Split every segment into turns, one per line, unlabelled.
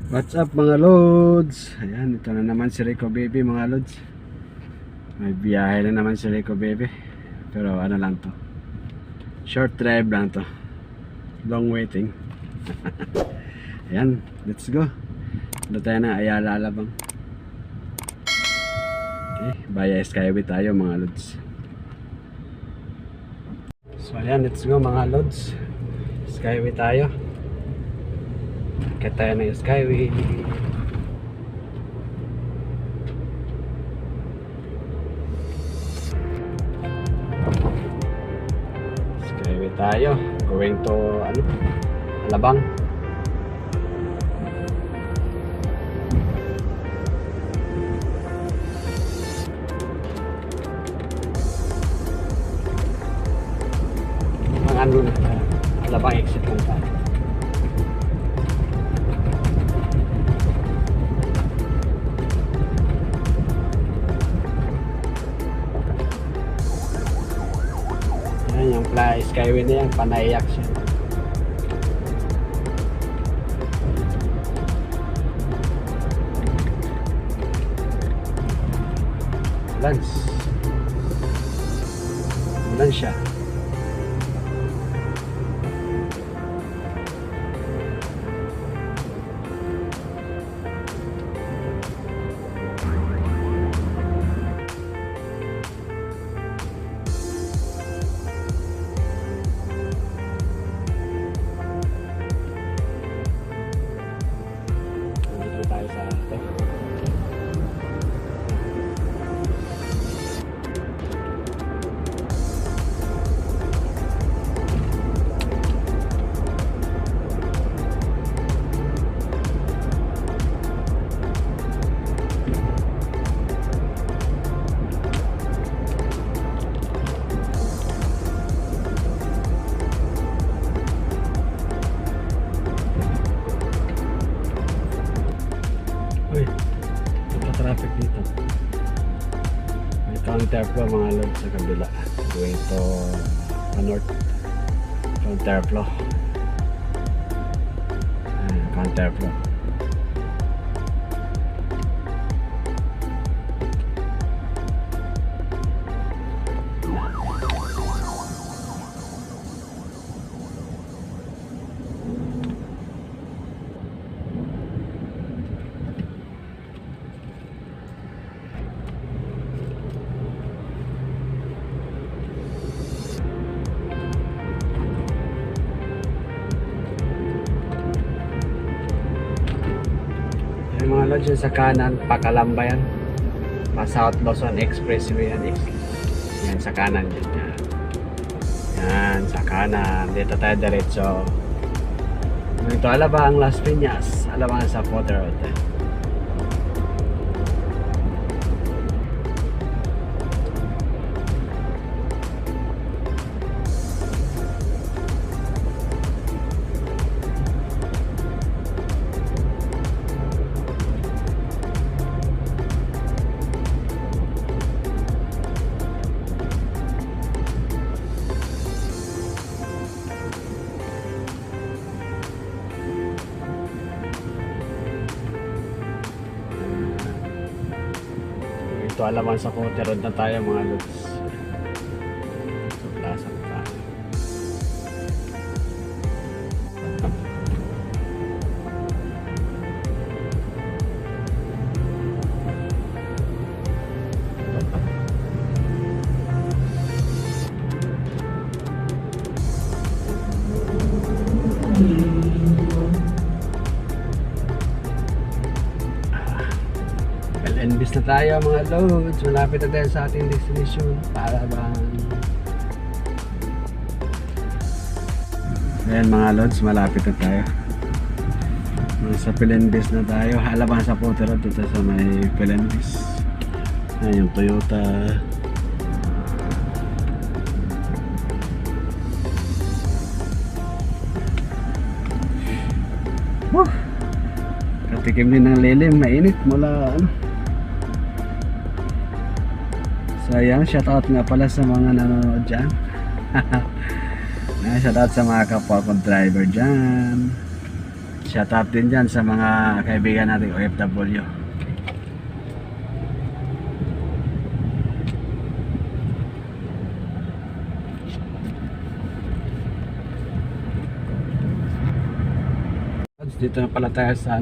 What's up mga lods? Ayan, ito na naman si Rico Baby mga lods. May biyahe na naman si Rico Baby. Pero ano lang to, short drive lang to, long waiting. Ayan, let's go. Doon tayo na Ayala Alabang. Okay, via Skyway tayo mga lods. So ayan, let's go mga lods. Skyway tayo. Kaya tayo na yung Skyway. Skyway tayo. Going to Alabang. Ang Alabang exit lang tayo. Yung Skyway na yan, panayak siya. Ulan siya. Traffic dito. May counterflow mga lods sa kabila. Going to north. Counterflow. Counterflow. Mga lods yun sa kanan, Pakalamba yan, pa South Luzon Expressway yan. Yan sa kanan yan. Yan sa kanan, dito tayo diretso. Ito Alabang, Las Piñas, Alabang sa Potter Hotel. Ito Alabang sa Potter Road na tayo mga lods. So plaza na tayo. Imbis na tayo mga loads, malapit na tayo sa ating destination, Alabang. Ayan mga loads, malapit na tayo. Sa Pilendis na tayo, Alabang sa Potter Road, dito sa may Pilendis. Ayan yung Toyota. Katikim din ng lilim, mainit mula Sayang, shoutout nga pala sa mga nanonood dyan. Shoutout sa mga kapwa kong driver dyan. Shout out din dyan sa mga kaibigan nating OFW. Dito na pala tayo sa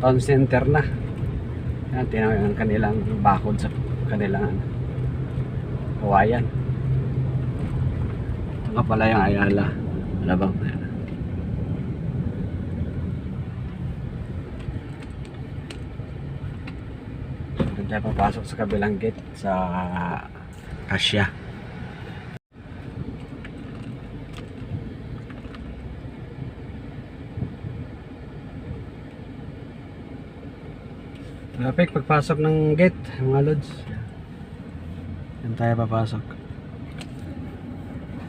town center na. Yan, tinawag ang kanilang bakod sa kanilang kawayan. Ito nga pala yung Ayala. Alabang na yan. Doon tayo papasok sa kabilang gate sa Acacia. Traffic pagpasok ng gate, mga lods. Yan tayo papasok.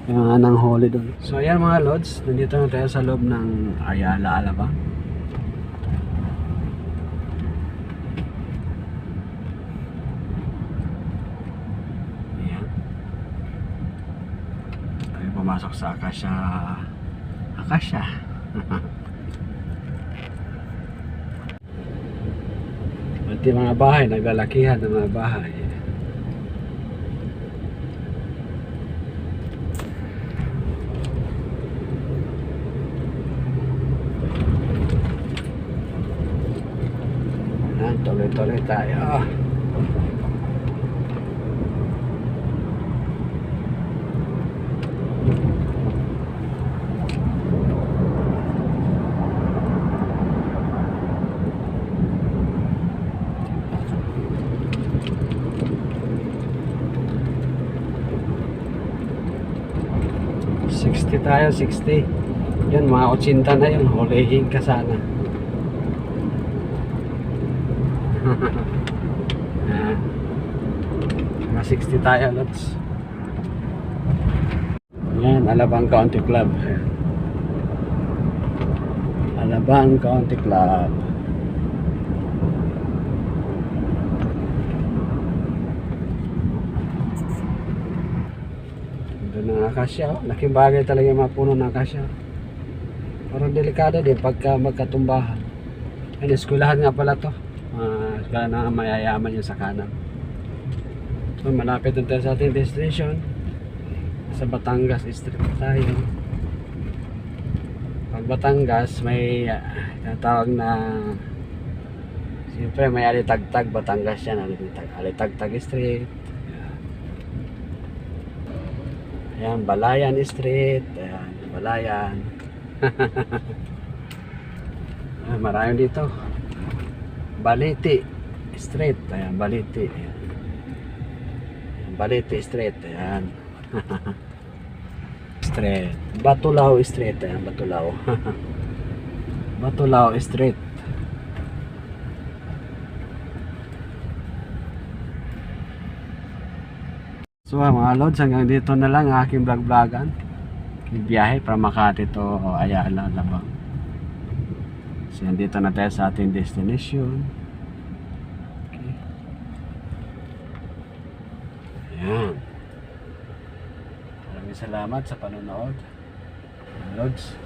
Yung mga nang holi doon. So ayan mga lods, nandito na tayo sa loob ng Ayala, Alabang. Ayan. Tayo pumasok sa Acacia. Acacia. Pati mga bahay, naglalakihan ng mga bahay. Ayan, tuloy-tuloy tayo. Tayo 60. Yan mga 80 na yun. Hulihin ka sana. Mga 60 tayo lots. Yan, Alabang Country Club. Alabang Country Club. Ng Acacia, laking bagay talaga yung mga puno ng Acacia. Parang delikado din pagka magkatumbahan. Yan, eskwelahan nga pala to. Eskwelahan na mayayaman yung sa kanan. So, malapit na tayo sa ating destination. Sa Batangas Street tayo. Pag Batangas, may tinatawag na siyempre may Alitagtag, Batangas yan. Alitagtag Street. Ayan, Balayan Street. Ayan, Balayan. Ayan, marami dito. Baliti Street. Ayan, Baliti. Ayan. Baliti Street. Ayan. Street. Batulao Street. Ayan, Batulao. Batulao Street. So mga lods, hanggang dito na lang ang aking vlog-vlogan. Biyahe from Makati to Ayala, Alabang. So dito na tayo sa ating destination. Okay. Ayan. Maraming salamat sa panonood. Mga lods.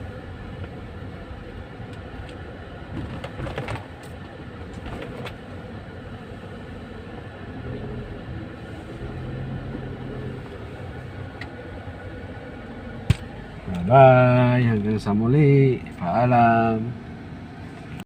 Bye-bye. Hanggang sa muli. Paalam.